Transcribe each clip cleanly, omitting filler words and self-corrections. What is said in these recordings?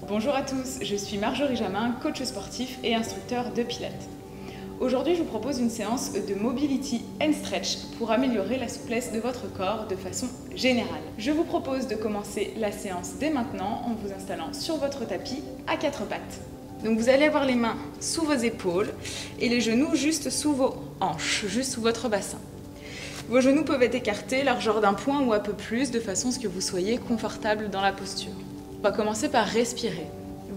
Bonjour à tous, je suis Marjorie Jamin, coach sportif et instructeur de pilates. Aujourd'hui, je vous propose une séance de mobility and stretch pour améliorer la souplesse de votre corps de façon générale. Je vous propose de commencer la séance dès maintenant en vous installant sur votre tapis à quatre pattes. Donc vous allez avoir les mains sous vos épaules et les genoux juste sous vos hanches, juste sous votre bassin. Vos genoux peuvent être écartés, largeur d'un poing ou un peu plus, de façon à ce que vous soyez confortable dans la posture. On va commencer par respirer.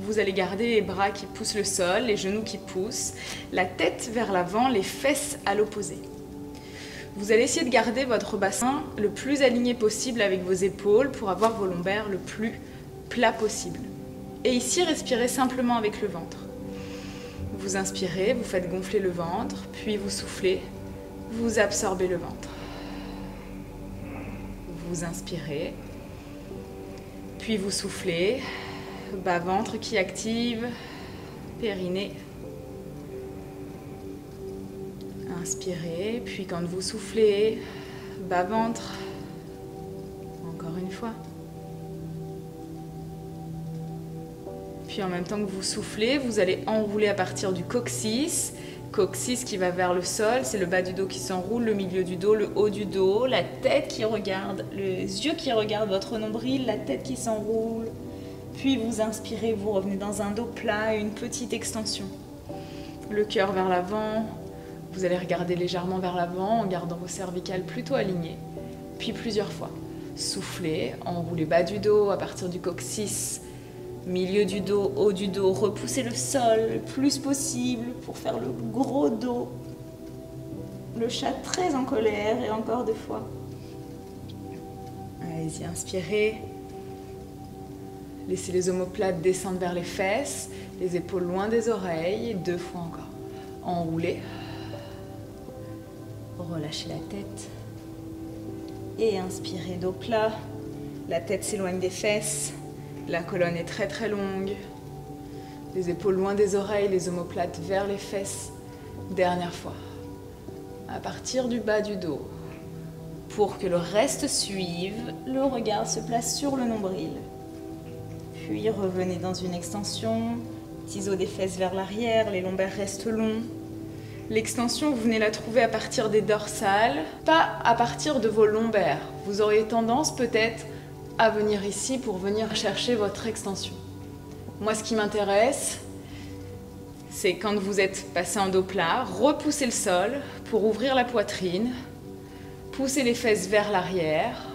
Vous allez garder les bras qui poussent le sol, les genoux qui poussent, la tête vers l'avant, les fesses à l'opposé. Vous allez essayer de garder votre bassin le plus aligné possible avec vos épaules pour avoir vos lombaires le plus plat possible. Et ici, respirez simplement avec le ventre. Vous inspirez, vous faites gonfler le ventre, puis vous soufflez, vous absorbez le ventre. Vous inspirez, puis vous soufflez, bas-ventre qui active, périnée. Inspirez, puis quand vous soufflez, bas-ventre, encore une fois. Puis en même temps que vous soufflez, vous allez enrouler à partir du coccyx. Coccyx qui va vers le sol, c'est le bas du dos qui s'enroule, le milieu du dos, le haut du dos, la tête qui regarde, les yeux qui regardent votre nombril, la tête qui s'enroule. Puis vous inspirez, vous revenez dans un dos plat et une petite extension. Le cœur vers l'avant, vous allez regarder légèrement vers l'avant en gardant vos cervicales plutôt alignées. Puis plusieurs fois. Soufflez, enroulez bas du dos à partir du coccyx. Milieu du dos, haut du dos, repoussez le sol le plus possible pour faire le gros dos. Le chat très en colère et encore deux fois. Allez-y, inspirez. Laissez les omoplates descendre vers les fesses, les épaules loin des oreilles, deux fois encore. Enroulez. Relâchez la tête. Et inspirez, dos plat. La tête s'éloigne des fesses. La colonne est très très longue, les épaules loin des oreilles, les omoplates vers les fesses. Dernière fois, à partir du bas du dos. Pour que le reste suive, le regard se place sur le nombril. Puis revenez dans une extension, ciseaux des fesses vers l'arrière, les lombaires restent longs. L'extension, vous venez la trouver à partir des dorsales, pas à partir de vos lombaires. Vous auriez tendance peut-être à venir ici pour venir chercher votre extension. Moi, ce qui m'intéresse, c'est quand vous êtes passé en dos plat, repoussez le sol pour ouvrir la poitrine, poussez les fesses vers l'arrière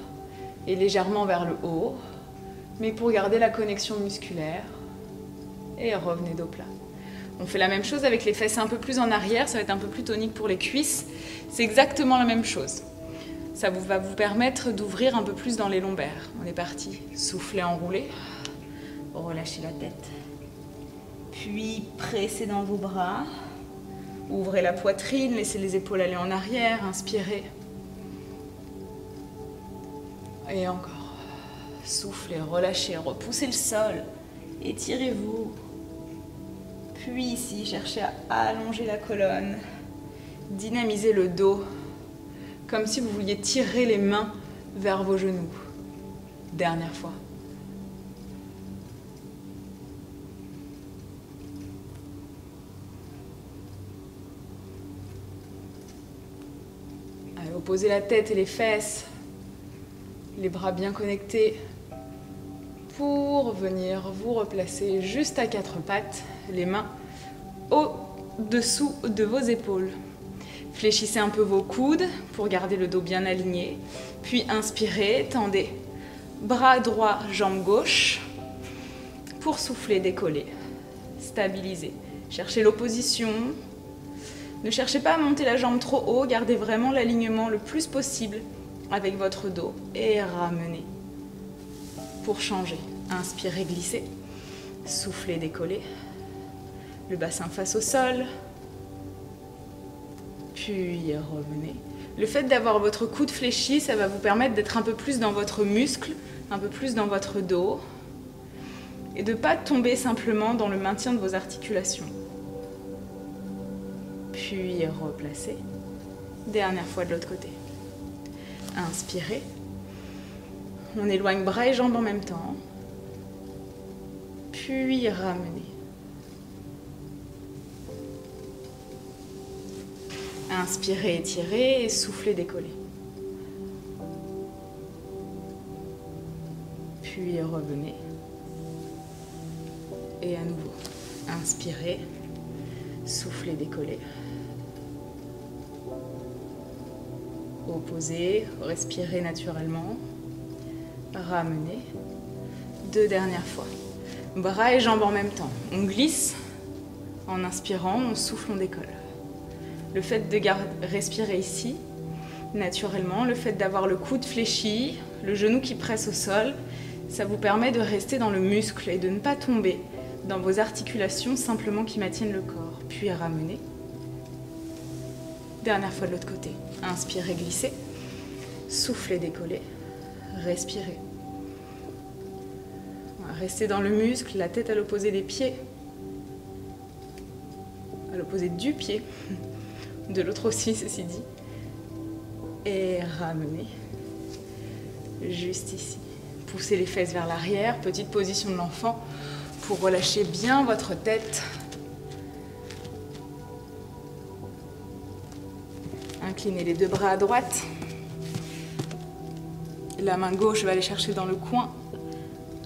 et légèrement vers le haut, mais pour garder la connexion musculaire, et revenez dos plat. On fait la même chose avec les fesses un peu plus en arrière, ça va être un peu plus tonique pour les cuisses, c'est exactement la même chose. Ça va vous permettre d'ouvrir un peu plus dans les lombaires. On est parti. Soufflez, enroulez. Relâchez la tête. Puis pressez dans vos bras. Ouvrez la poitrine, laissez les épaules aller en arrière. Inspirez. Et encore. Soufflez, relâchez, repoussez le sol. Étirez-vous. Puis ici, cherchez à allonger la colonne. Dynamisez le dos. Comme si vous vouliez tirer les mains vers vos genoux. Dernière fois. Allez, opposez la tête et les fesses, les bras bien connectés, pour venir vous replacer juste à quatre pattes, les mains au-dessous de vos épaules. Fléchissez un peu vos coudes pour garder le dos bien aligné. Puis inspirez, tendez. Bras droit, jambe gauche. Pour souffler, décoller. Stabilisez. Cherchez l'opposition. Ne cherchez pas à monter la jambe trop haut. Gardez vraiment l'alignement le plus possible avec votre dos. Et ramenez. Pour changer. Inspirez, glissez. Soufflez, décollez. Le bassin face au sol. Puis revenez. Le fait d'avoir votre coude fléchi, ça va vous permettre d'être un peu plus dans votre muscle, un peu plus dans votre dos, et de ne pas tomber simplement dans le maintien de vos articulations. Puis replacez. Dernière fois de l'autre côté. Inspirez. On éloigne bras et jambes en même temps. puis ramenez. Inspirez, étirez et soufflez, décollez. Puis revenez. Et à nouveau, inspirez, soufflez, décollez. Opposez, respirez naturellement. Ramenez. 2 dernières fois. Bras et jambes en même temps. On glisse en inspirant, on souffle, on décolle. Le fait de respirer ici, naturellement, le fait d'avoir le coude fléchi, le genou qui presse au sol, ça vous permet de rester dans le muscle et de ne pas tomber dans vos articulations simplement qui maintiennent le corps. Puis ramenez. Dernière fois de l'autre côté. Inspirez, glissez. Soufflez, décollez. Respirez. Restez dans le muscle, la tête à l'opposé des pieds. À l'opposé du pied. De l'autre aussi, ceci dit. Et ramenez. Juste ici. Poussez les fesses vers l'arrière. Petite position de l'enfant pour relâcher bien votre tête. Inclinez les 2 bras à droite. La main gauche va aller chercher dans le coin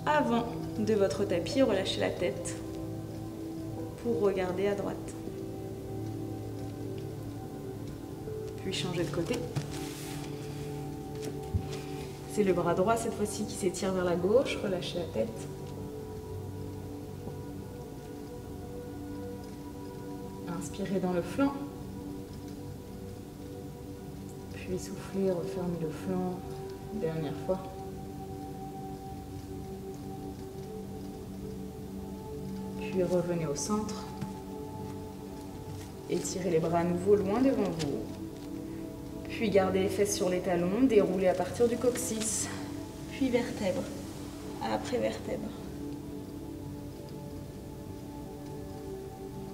avant de votre tapis. Relâchez la tête pour regarder à droite. Puis changez de côté. C'est le bras droit cette fois-ci qui s'étire vers la gauche. Relâchez la tête. Inspirez dans le flanc. Puis soufflez, refermez le flanc. Dernière fois. Puis revenez au centre. Étirez les bras à nouveau loin devant vous. Puis gardez les fesses sur les talons, déroulez à partir du coccyx. Puis vertèbre après vertèbre.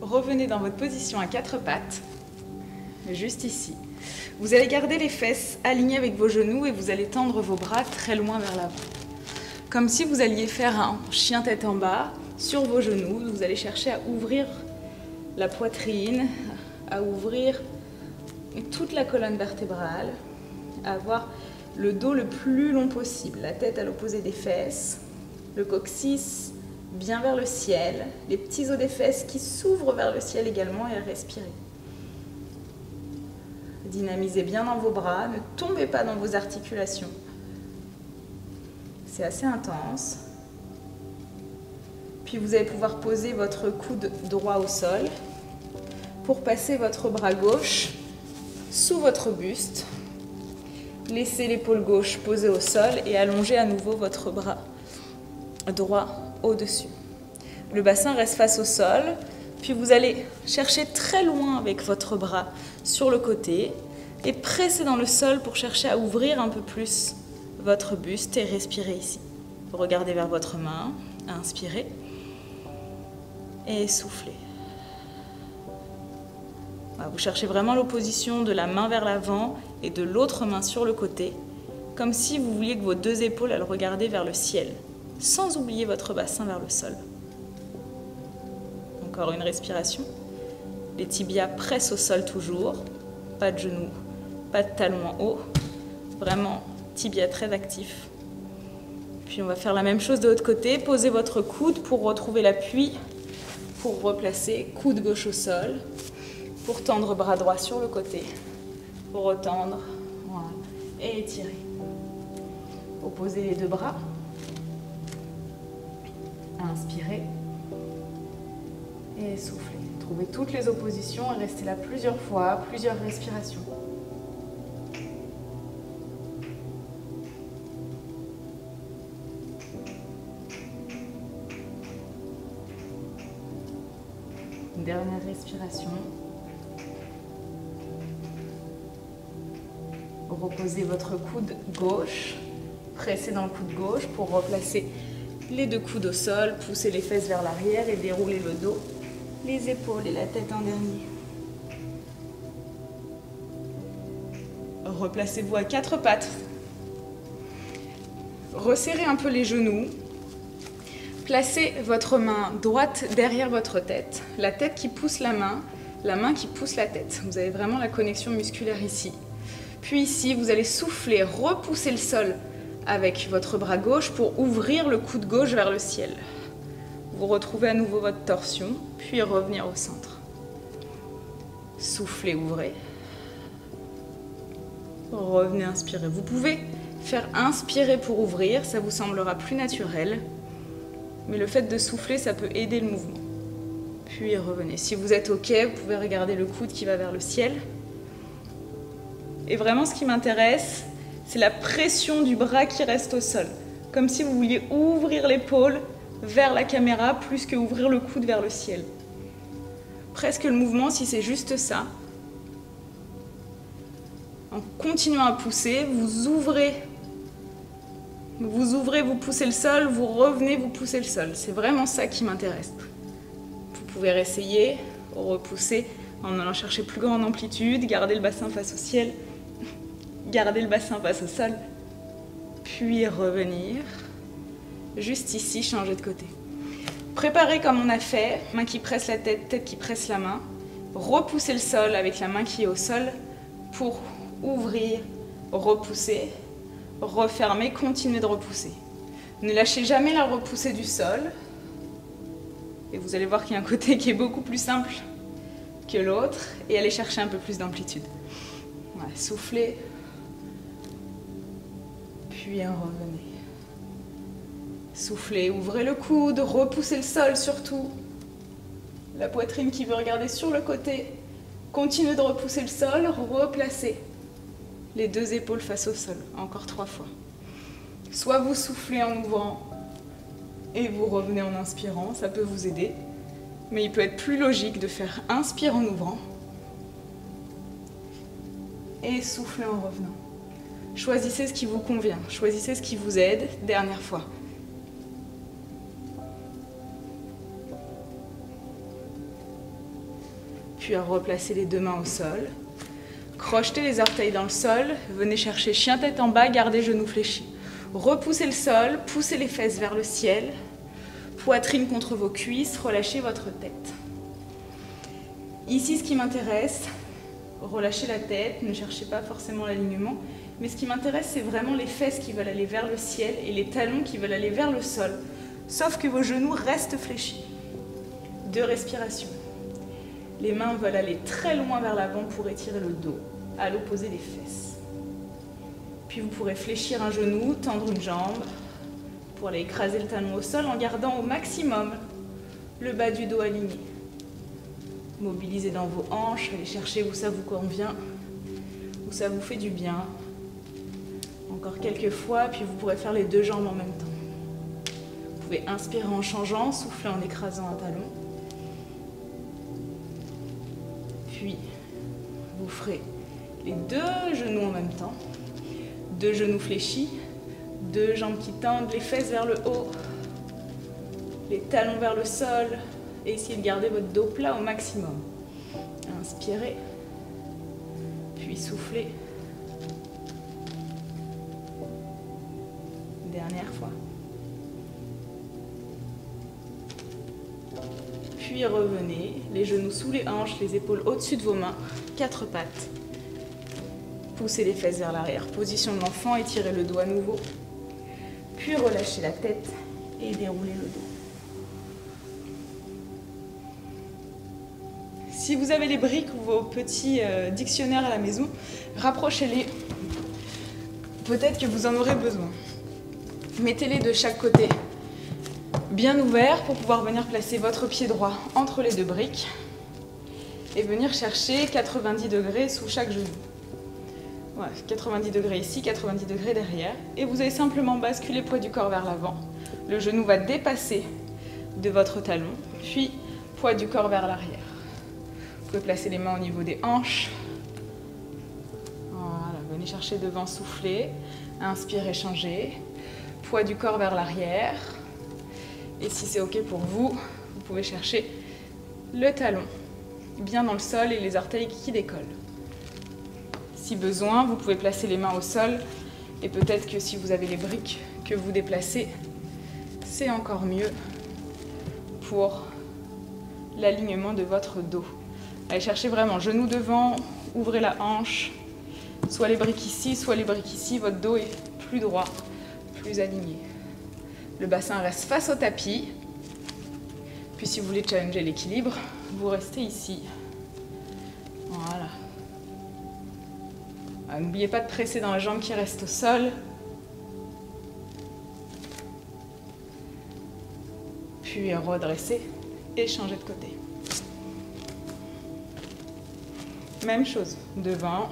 Revenez dans votre position à 4 pattes, juste ici. Vous allez garder les fesses alignées avec vos genoux et vous allez tendre vos bras très loin vers l'avant. Comme si vous alliez faire un chien tête en bas sur vos genoux. Vous allez chercher à ouvrir la poitrine, à ouvrir toute la colonne vertébrale, à avoir le dos le plus long possible, la tête à l'opposé des fesses, le coccyx bien vers le ciel, les petits os des fesses qui s'ouvrent vers le ciel également et respirez. Dynamisez bien dans vos bras, ne tombez pas dans vos articulations. C'est assez intense. Puis vous allez pouvoir poser votre coude droit au sol pour passer votre bras gauche sous votre buste. Laissez l'épaule gauche posée au sol et allongez à nouveau votre bras droit au-dessus. Le bassin reste face au sol, puis vous allez chercher très loin avec votre bras sur le côté et presser dans le sol pour chercher à ouvrir un peu plus votre buste et respirer ici. Regardez vers votre main, inspirez et soufflez. Vous cherchez vraiment l'opposition de la main vers l'avant et de l'autre main sur le côté, comme si vous vouliez que vos 2 épaules elles regardaient vers le ciel, sans oublier votre bassin vers le sol. Encore une respiration. Les tibias pressent au sol toujours, pas de genoux, pas de talons en haut, vraiment tibias très actifs. Puis on va faire la même chose de l'autre côté, posez votre coude pour retrouver l'appui, pour replacer coude gauche au sol, pour tendre bras droit sur le côté, pour retendre, voilà, et étirer. Opposez les 2 bras, inspirez et soufflez. Trouvez toutes les oppositions et restez là plusieurs fois, plusieurs respirations. Une dernière respiration. Reposez votre coude gauche, pressez dans le coude gauche pour replacer les 2 coudes au sol, poussez les fesses vers l'arrière et déroulez le dos, les épaules et la tête en dernier. Replacez-vous à 4 pattes. Resserrez un peu les genoux. Placez votre main droite derrière votre tête, la tête qui pousse la main qui pousse la tête. Vous avez vraiment la connexion musculaire ici. Puis ici, vous allez souffler, repousser le sol avec votre bras gauche pour ouvrir le coude gauche vers le ciel. Vous retrouvez à nouveau votre torsion, puis revenir au centre. Soufflez, ouvrez. Revenez, inspirez. Vous pouvez faire inspirer pour ouvrir, ça vous semblera plus naturel. Mais le fait de souffler, ça peut aider le mouvement. Puis revenez. Si vous êtes OK, vous pouvez regarder le coude qui va vers le ciel. Et vraiment, ce qui m'intéresse, c'est la pression du bras qui reste au sol. Comme si vous vouliez ouvrir l'épaule vers la caméra plus que ouvrir le coude vers le ciel. Presque le mouvement, si c'est juste ça. En continuant à pousser, vous ouvrez, vous poussez le sol, vous revenez, vous poussez le sol. C'est vraiment ça qui m'intéresse. Vous pouvez réessayer, repousser en allant chercher plus grande amplitude, garder le bassin face au ciel, garder le bassin face au sol, puis revenir. Juste ici, changer de côté. Préparez comme on a fait, main qui presse la tête, tête qui presse la main. Repoussez le sol avec la main qui est au sol pour ouvrir, repousser, refermer, continuer de repousser. Ne lâchez jamais la repoussée du sol. Et vous allez voir qu'il y a un côté qui est beaucoup plus simple que l'autre. Et allez chercher un peu plus d'amplitude. Voilà, soufflez. Puis revenez. Soufflez, ouvrez le coude, repoussez le sol surtout. La poitrine qui veut regarder sur le côté. Continuez de repousser le sol, replacez les deux épaules face au sol, encore 3 fois. Soit vous soufflez en ouvrant et vous revenez en inspirant, ça peut vous aider. Mais il peut être plus logique de faire inspire en ouvrant et souffler en revenant. Choisissez ce qui vous convient, choisissez ce qui vous aide. Dernière fois. Puis à replacer les deux mains au sol. Crochetez les orteils dans le sol. Venez chercher chien tête en bas, gardez genoux fléchis. Repoussez le sol, poussez les fesses vers le ciel. Poitrine contre vos cuisses, relâchez votre tête. Ici, ce qui m'intéresse, relâchez la tête, ne cherchez pas forcément l'alignement. Mais ce qui m'intéresse, c'est vraiment les fesses qui veulent aller vers le ciel et les talons qui veulent aller vers le sol. Sauf que vos genoux restent fléchis. 2 respirations. Les mains veulent aller très loin vers l'avant pour étirer le dos, à l'opposé des fesses. Puis vous pourrez fléchir un genou, tendre une jambe, pour aller écraser le talon au sol en gardant au maximum le bas du dos aligné. Mobilisez dans vos hanches, allez chercher où ça vous convient, où ça vous fait du bien. Encore quelques fois, puis vous pourrez faire les 2 jambes en même temps. Vous pouvez inspirer en changeant, souffler en écrasant un talon. Puis, vous ferez les 2 genoux en même temps. 2 genoux fléchis, 2 jambes qui tendent, les fesses vers le haut, les talons vers le sol. Et essayez de garder votre dos plat au maximum. Inspirez, puis soufflez. Dernière fois. Puis revenez, les genoux sous les hanches, les épaules au-dessus de vos mains, 4 pattes. Poussez les fesses vers l'arrière, position de l'enfant, étirez le dos à nouveau. Puis relâchez la tête et déroulez le dos. Si vous avez les briques ou vos petits dictionnaires à la maison, rapprochez-les. Peut-être que vous en aurez besoin. Mettez-les de chaque côté, bien ouverts pour pouvoir venir placer votre pied droit entre les 2 briques et venir chercher 90 degrés sous chaque genou. Voilà, 90 degrés ici, 90 degrés derrière. Et vous allez simplement basculer le poids du corps vers l'avant. Le genou va dépasser de votre talon, puis poids du corps vers l'arrière. Vous pouvez placer les mains au niveau des hanches. Voilà, venez chercher devant, souffler. Inspirez, changez. Poids du corps vers l'arrière. Et si c'est OK pour vous, vous pouvez chercher le talon bien dans le sol et les orteils qui décollent. Si besoin, vous pouvez placer les mains au sol. Et peut-être que si vous avez les briques que vous déplacez, c'est encore mieux. pour l'alignement de votre dos. Allez chercher vraiment genou devant, ouvrez la hanche, soit les briques ici, soit les briques ici, votre dos est plus droit, plus aligné. Le bassin reste face au tapis, puis si vous voulez challenger l'équilibre, vous restez ici. Voilà. N'oubliez pas de presser dans la jambe qui reste au sol. Puis redresser et changer de côté. Même chose, devant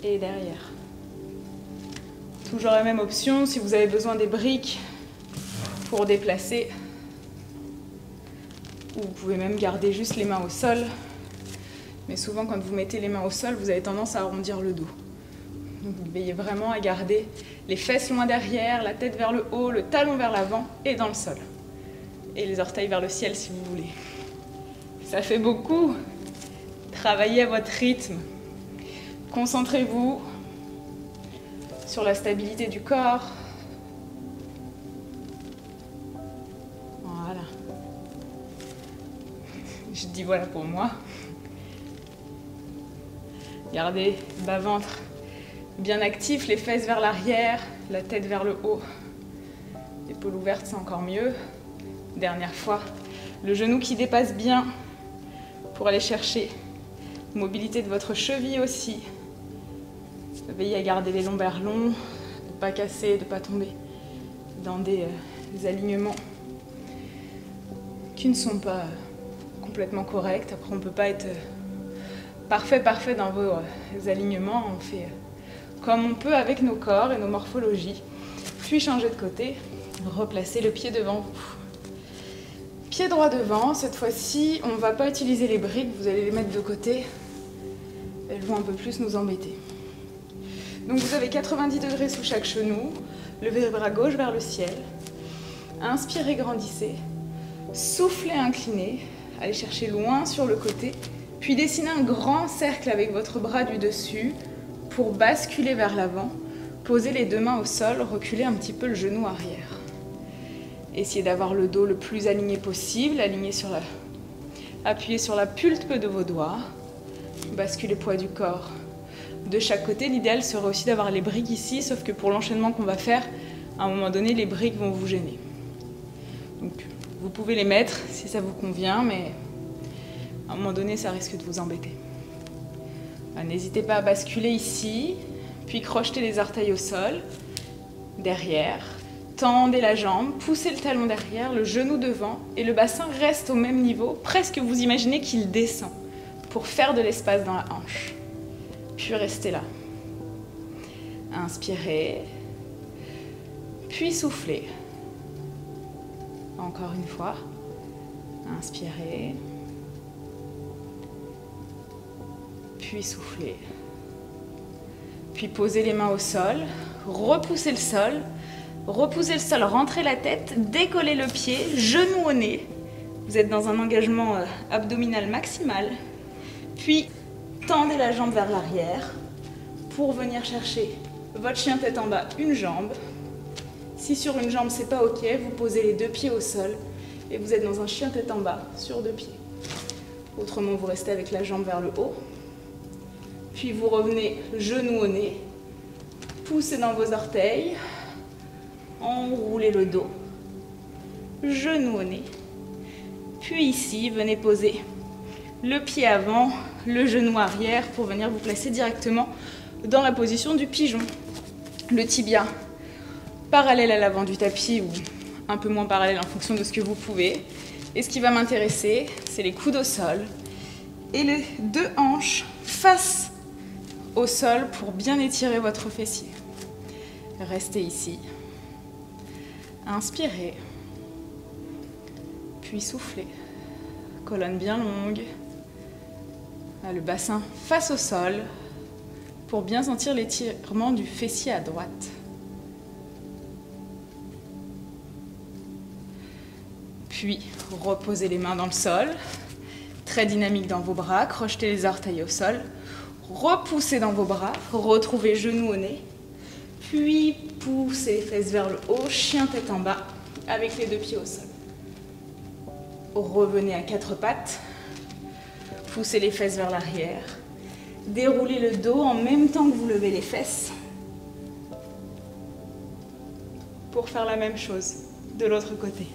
et derrière. Toujours la même option, si vous avez besoin des briques pour déplacer, ou vous pouvez même garder juste les mains au sol. Mais souvent, quand vous mettez les mains au sol, vous avez tendance à arrondir le dos. Donc, vous veillez vraiment à garder les fesses loin derrière, la tête vers le haut, le talon vers l'avant et dans le sol. Et les orteils vers le ciel si vous voulez. Ça fait beaucoup. Travaillez à votre rythme. Concentrez-vous sur la stabilité du corps. Voilà. Je dis voilà pour moi. Gardez bas-ventre bien actif, les fesses vers l'arrière, la tête vers le haut. Épaules ouvertes, c'est encore mieux. Dernière fois, le genou qui dépasse bien pour aller chercher mobilité de votre cheville aussi. Veillez à garder les lombaires longs, de ne pas casser, de ne pas tomber dans des alignements qui ne sont pas complètement corrects. Après, on ne peut pas être parfait dans vos alignements. On fait comme on peut avec nos corps et nos morphologies. Puis changer de côté, replacer le pied devant vous. Pied droit devant, cette fois-ci, on ne va pas utiliser les briques, vous allez les mettre de côté. Elles vont un peu plus nous embêter. Donc vous avez 90 degrés sous chaque genou, levez les bras gauche vers le ciel. Inspirez, grandissez. Soufflez, inclinez. Allez chercher loin sur le côté. Puis dessinez un grand cercle avec votre bras du dessus pour basculer vers l'avant. Posez les deux mains au sol, reculez un petit peu le genou arrière. Essayez d'avoir le dos le plus aligné possible, appuyez sur la pulpe de vos doigts, basculez le poids du corps de chaque côté. L'idéal serait aussi d'avoir les briques ici, sauf que pour l'enchaînement qu'on va faire, à un moment donné, les briques vont vous gêner. Donc, vous pouvez les mettre si ça vous convient, mais à un moment donné, ça risque de vous embêter. N'hésitez pas à basculer ici, puis crochetez les orteils au sol, derrière. Tendez la jambe, poussez le talon derrière, le genou devant et le bassin reste au même niveau, presque vous imaginez qu'il descend pour faire de l'espace dans la hanche. Puis restez là. Inspirez, puis soufflez. Encore une fois. Inspirez, puis soufflez. Puis posez les mains au sol, repoussez le sol. Repoussez le sol, rentrez la tête, décollez le pied, genou au nez. Vous êtes dans un engagement abdominal maximal. Puis, tendez la jambe vers l'arrière pour venir chercher votre chien tête en bas, une jambe. Si sur une jambe, c'est pas OK, vous posez les deux pieds au sol et vous êtes dans un chien tête en bas sur deux pieds. Autrement, vous restez avec la jambe vers le haut. Puis, vous revenez genou au nez, poussez dans vos orteils. Enroulez le dos, genou au nez. Puis ici, venez poser le pied avant, le genou arrière pour venir vous placer directement dans la position du pigeon. Le tibia parallèle à l'avant du tapis ou un peu moins parallèle en fonction de ce que vous pouvez. Et ce qui va m'intéresser, c'est les coudes au sol et les deux hanches face au sol pour bien étirer votre fessier. Restez ici. Inspirez, puis soufflez. Colonne bien longue. Le bassin face au sol pour bien sentir l'étirement du fessier à droite. Puis, reposez les mains dans le sol. Très dynamique dans vos bras. Crochetez les orteils au sol. Repoussez dans vos bras. Retrouvez genou au nez. Puis, poussez les fesses vers le haut. Chien tête en bas avec les deux pieds au sol. revenez à quatre pattes. Poussez les fesses vers l'arrière. Déroulez le dos en même temps que vous levez les fesses. Pour faire la même chose de l'autre côté.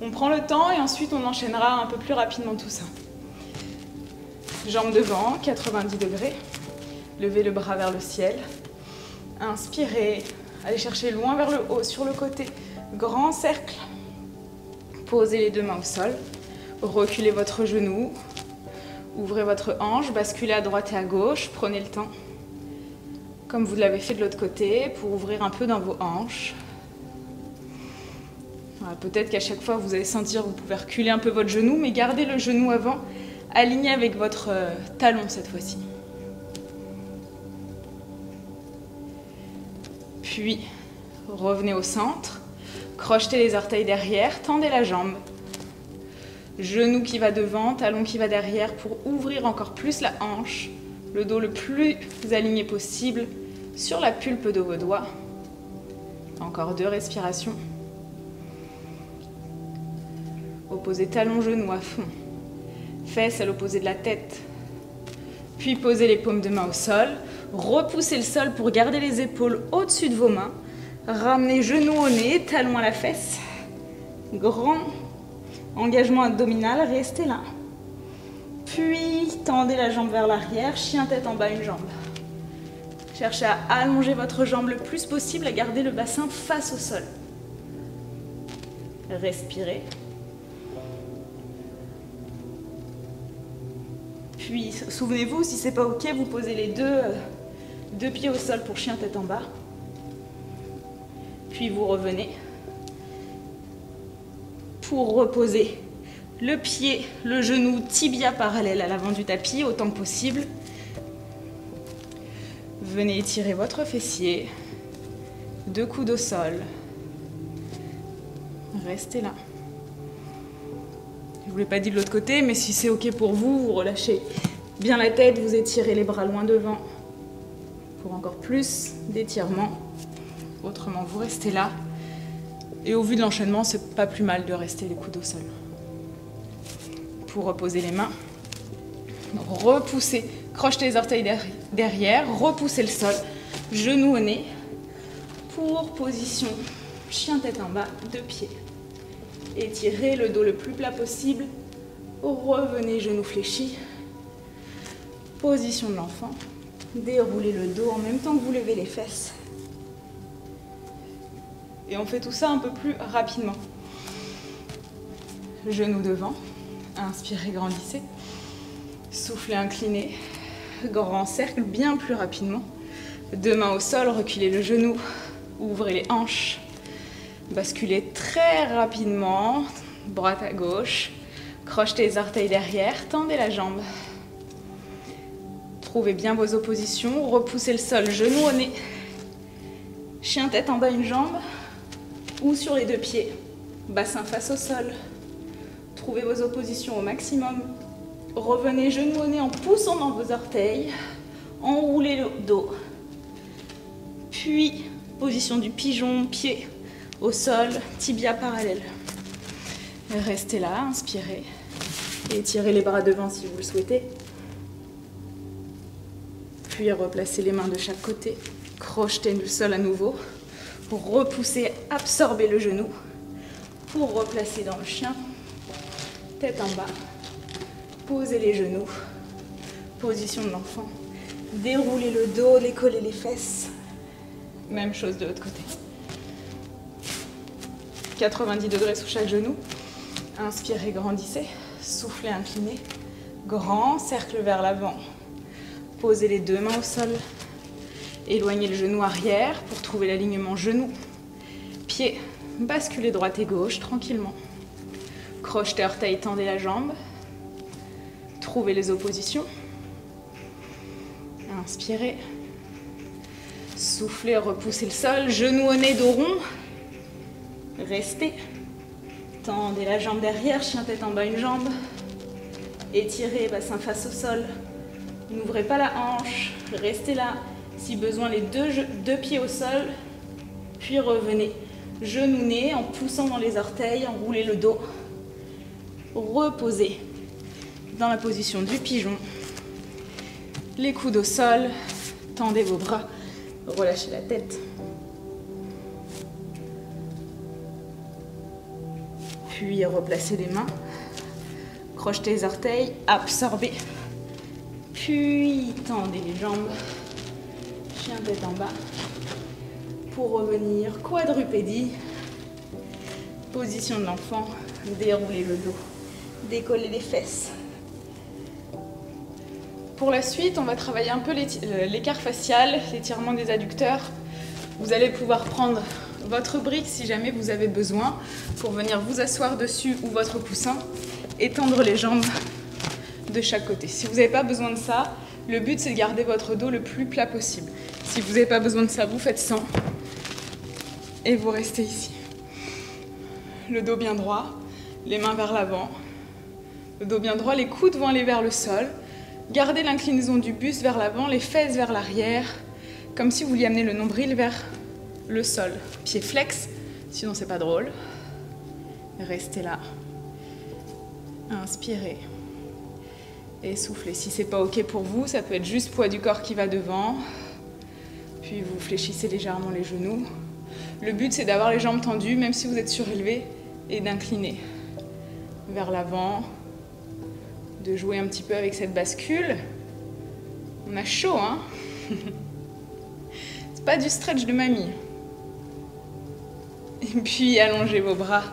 On prend le temps et ensuite on enchaînera un peu plus rapidement tout ça. Jambes devant, 90 degrés. Levez le bras vers le ciel. Inspirez. Allez chercher loin vers le haut, sur le côté. Grand cercle. Posez les deux mains au sol. Reculez votre genou. Ouvrez votre hanche. Basculez à droite et à gauche. Prenez le temps. Comme vous l'avez fait de l'autre côté, pour ouvrir un peu dans vos hanches. Peut-être qu'à chaque fois, vous allez sentir que vous pouvez reculer un peu votre genou, mais gardez le genou avant, aligné avec votre talon cette fois-ci. Puis, revenez au centre, crochetez les orteils derrière, tendez la jambe. Genou qui va devant, talon qui va derrière pour ouvrir encore plus la hanche, le dos le plus aligné possible sur la pulpe de vos doigts. Encore 2 respirations. Opposez talon-genou à fond. Fesses à l'opposé de la tête. Puis posez les paumes de main au sol. Repoussez le sol pour garder les épaules au-dessus de vos mains. Ramenez genou au nez, talon à la fesse. Grand engagement abdominal, restez là. Puis tendez la jambe vers l'arrière, chien tête en bas, une jambe. Cherchez à allonger votre jambe le plus possible, à garder le bassin face au sol. Respirez. Puis, souvenez-vous, si c'est pas ok, vous posez les deux pieds au sol pour chien tête en bas. Puis vous revenez pour reposer le pied, le genou, tibia parallèle à l'avant du tapis autant que possible. Venez étirer votre fessier, 2 coudes au sol. Restez là. Je ne vous l'ai pas dit de l'autre côté, mais si c'est ok pour vous, vous relâchez bien la tête, vous étirez les bras loin devant pour encore plus d'étirement. Autrement, vous restez là. Et au vu de l'enchaînement, c'est pas plus mal de rester les coudes au sol. Pour reposer les mains, repoussez, crochetez les orteils derrière, repoussez le sol, genou au nez, pour position chien tête en bas, 2 pieds. Étirez le dos le plus plat possible, revenez genoux fléchis, position de l'enfant, déroulez le dos en même temps que vous levez les fesses. Et on fait tout ça un peu plus rapidement. Genoux devant, inspirez, grandissez. Soufflez, inclinez. Grand cercle, bien plus rapidement. 2 mains au sol, reculez le genou. Ouvrez les hanches. Basculez très rapidement. Droite à gauche. Crochetez les orteils derrière. Tendez la jambe. Trouvez bien vos oppositions. Repoussez le sol, genou au nez. Chien tête en bas, une jambe. Ou sur les 2 pieds. Bassin face au sol. Trouvez vos oppositions au maximum. Revenez genou au nez en poussant dans vos orteils. Enroulez le dos. Puis, position du pigeon, pied au sol, tibia parallèle. Restez là, inspirez. Étirez les bras devant si vous le souhaitez. Puis replacez les mains de chaque côté. Crochetez le sol à nouveau. Repoussez, absorbez le genou. Pour replacer dans le chien. Tête en bas. Posez les genoux. Position de l'enfant. Déroulez le dos, décollez les fesses. Même chose de l'autre côté. 90 degrés sous chaque genou. Inspirez, grandissez. Soufflez, inclinez. Grand cercle vers l'avant. Posez les 2 mains au sol. Éloignez le genou arrière pour trouver l'alignement genou. Pied. Basculez droite et gauche tranquillement. Crochetez orteil, tendez la jambe. Trouvez les oppositions. Inspirez. Soufflez, repoussez le sol. Genou au nez, dos rond. Restez. Tendez la jambe derrière, chien tête en bas, une jambe. Étirez, bassin face au sol. N'ouvrez pas la hanche. Restez là. Si besoin, les deux pieds au sol. Puis revenez. Genou nez en poussant dans les orteils, enroulez le dos. reposez dans la position du pigeon. Les coudes au sol, tendez vos bras, relâchez la tête. Puis replacez les mains, crochetez les orteils, absorbez. Puis tendez les jambes, chien tête en bas. Pour revenir, quadrupédie, position de l'enfant, déroulez le dos, décollez les fesses. Pour la suite, on va travailler un peu l'écart facial, l'étirement des adducteurs. Vous allez pouvoir prendre votre brique si jamais vous avez besoin pour venir vous asseoir dessus ou votre coussin et tendre les jambes de chaque côté. Si vous n'avez pas besoin de ça, le but c'est de garder votre dos le plus plat possible. Si vous n'avez pas besoin de ça, vous faites sans et vous restez ici. Le dos bien droit, les mains vers l'avant. Le dos bien droit, les coudes vont aller vers le sol. Gardez l'inclinaison du buste vers l'avant, les fesses vers l'arrière, comme si vous vouliez amener le nombril vers le sol. Pied flex, sinon c'est pas drôle. Restez là. Inspirez. Et soufflez. Si c'est pas ok pour vous, ça peut être juste poids du corps qui va devant. Puis vous fléchissez légèrement les genoux. Le but c'est d'avoir les jambes tendues, même si vous êtes surélevé, et d'incliner vers l'avant, de jouer un petit peu avec cette bascule. On a chaud, hein? C'est pas du stretch de mamie. Et puis allongez vos bras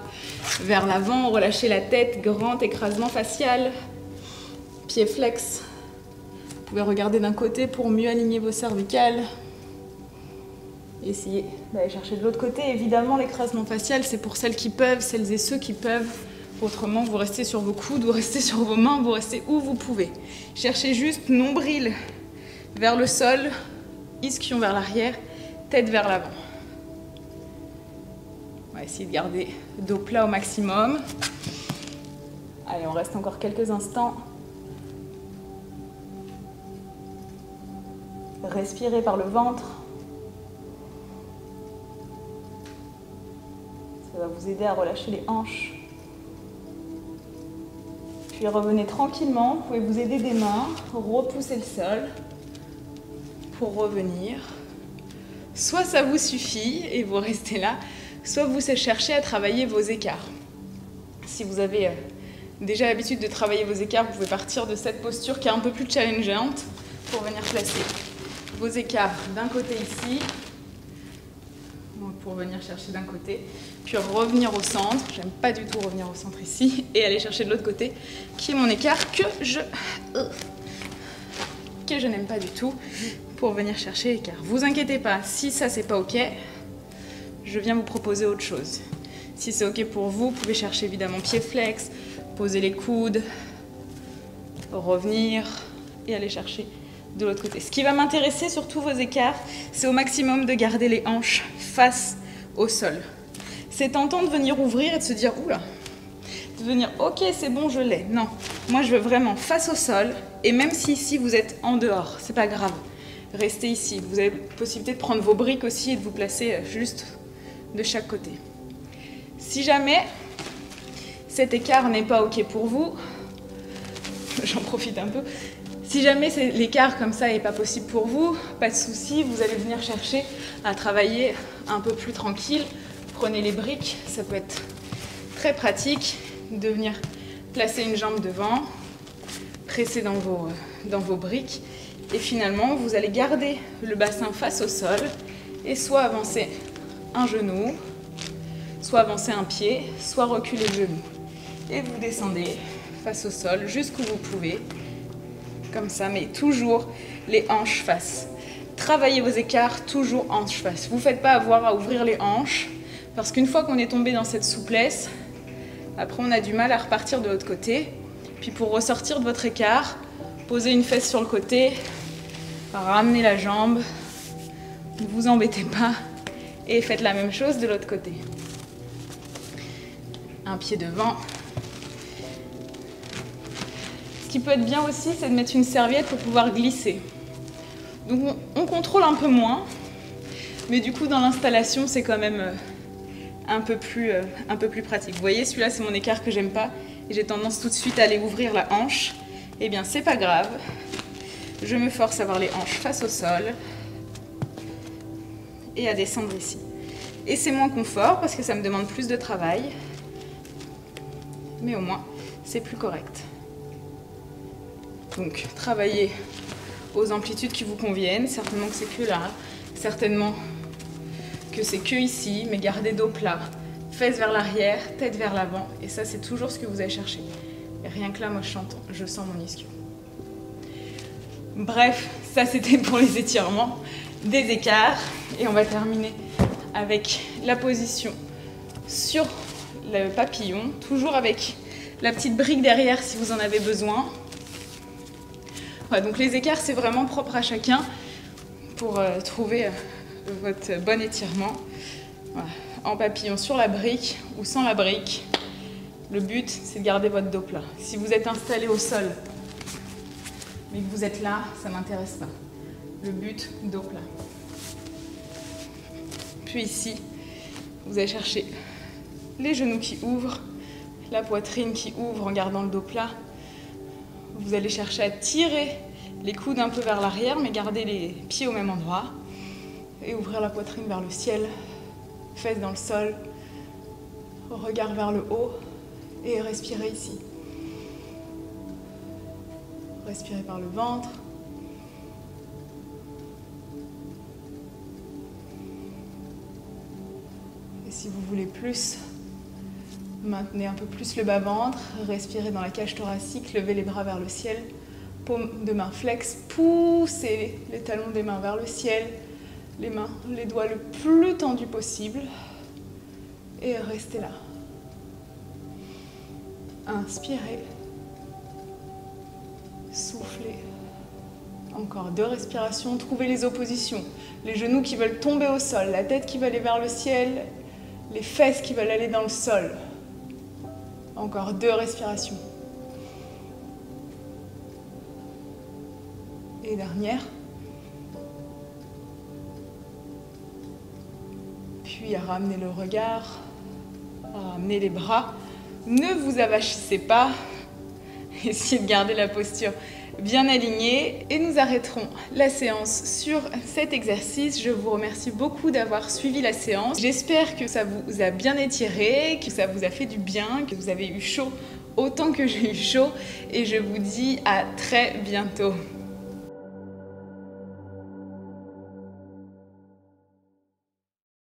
vers l'avant, relâchez la tête, grand écrasement facial, pied flex. Vous pouvez regarder d'un côté pour mieux aligner vos cervicales. Essayez d'aller chercher de l'autre côté. Évidemment, l'écrasement facial, c'est pour celles qui peuvent, celles et ceux qui peuvent. Autrement, vous restez sur vos coudes, vous restez sur vos mains, vous restez où vous pouvez. Cherchez juste nombril vers le sol, ischion vers l'arrière, tête vers l'avant. On va essayer de garder dos plat au maximum. Allez, on reste encore quelques instants. Respirez par le ventre. Ça va vous aider à relâcher les hanches. Puis revenez tranquillement, vous pouvez vous aider des mains, repousser le sol pour revenir. Soit ça vous suffit et vous restez là, soit vous cherchez à travailler vos écarts. Si vous avez déjà l'habitude de travailler vos écarts, vous pouvez partir de cette posture qui est un peu plus challengeante pour venir placer vos écarts d'un côté ici, pour venir chercher d'un côté, puis revenir au centre. J'aime pas du tout revenir au centre ici, et aller chercher de l'autre côté, qui est mon écart que je n'aime pas du tout, pour venir chercher l'écart. Vous inquiétez pas, si ça c'est pas ok, je viens vous proposer autre chose. Si c'est ok pour vous, vous pouvez chercher évidemment pied flex, poser les coudes, revenir et aller chercher de l'autre côté. Ce qui va m'intéresser sur tous vos écarts, c'est au maximum de garder les hanches face au sol. C'est tentant de venir ouvrir et de se dire oula, de venir ok c'est bon je l'ai. Non, moi je veux vraiment face au sol, et même si ici vous êtes en dehors, c'est pas grave, restez ici. Vous avez la possibilité de prendre vos briques aussi et de vous placer juste de chaque côté. Si jamais cet écart n'est pas ok pour vous, j'en profite un peu. Si jamais l'écart comme ça n'est pas possible pour vous, pas de souci, vous allez venir chercher à travailler un peu plus tranquille. Prenez les briques, ça peut être très pratique de venir placer une jambe devant, presser dans vos briques, et finalement vous allez garder le bassin face au sol et soit avancer un genou, soit avancer un pied, soit reculer le genou. Et vous descendez face au sol jusqu'où vous pouvez. Comme ça, mais toujours les hanches face. Travaillez vos écarts, toujours hanches face. Vous ne faites pas avoir à ouvrir les hanches, parce qu'une fois qu'on est tombé dans cette souplesse, après on a du mal à repartir de l'autre côté. Puis pour ressortir de votre écart, posez une fesse sur le côté, ramenez la jambe, ne vous embêtez pas, et faites la même chose de l'autre côté. Un pied devant. Ce qui peut être bien aussi, c'est de mettre une serviette pour pouvoir glisser. Donc on contrôle un peu moins, mais du coup dans l'installation c'est quand même un peu plus pratique. Vous voyez, celui-là c'est mon écart que j'aime pas, et j'ai tendance tout de suite à aller ouvrir la hanche, eh bien c'est pas grave. Je me force à avoir les hanches face au sol et à descendre ici. Et c'est moins confort parce que ça me demande plus de travail, mais au moins c'est plus correct. Donc travaillez aux amplitudes qui vous conviennent, certainement que c'est que là, certainement que c'est que ici, mais gardez dos plat, fesses vers l'arrière, tête vers l'avant, et ça c'est toujours ce que vous allez chercher. Et rien que là, moi je sens mon ischio. Bref, ça c'était pour les étirements, des écarts, et on va terminer avec la position sur le papillon, toujours avec la petite brique derrière si vous en avez besoin. Voilà, donc les écarts c'est vraiment propre à chacun pour trouver votre bon étirement. Voilà. En papillon sur la brique ou sans la brique, le but c'est de garder votre dos plat. Si vous êtes installé au sol mais que vous êtes là, ça ne m'intéresse pas. Le but, dos plat. Puis ici, vous allez chercher les genoux qui ouvrent, la poitrine qui ouvre en gardant le dos plat. Vous allez chercher à tirer les coudes un peu vers l'arrière, mais garder les pieds au même endroit. Et ouvrir la poitrine vers le ciel, fesses dans le sol, regard vers le haut et respirez ici. Respirez par le ventre. Et si vous voulez plus, maintenez un peu plus le bas-ventre, respirez dans la cage thoracique, levez les bras vers le ciel, paume de main flex, poussez les talons des mains vers le ciel, les doigts le plus tendus possible et restez là. Inspirez. Soufflez. Encore 2 respirations. Trouvez les oppositions. Les genoux qui veulent tomber au sol, la tête qui va aller vers le ciel, les fesses qui veulent aller dans le sol. Encore 2 respirations. Et dernière. Puis ramenez le regard, ramenez les bras. Ne vous avachissez pas. Essayez de garder la posture bien alignée et nous arrêterons la séance sur cet exercice. Je vous remercie beaucoup d'avoir suivi la séance. J'espère que ça vous a bien étiré, que ça vous a fait du bien, que vous avez eu chaud autant que j'ai eu chaud et je vous dis à très bientôt.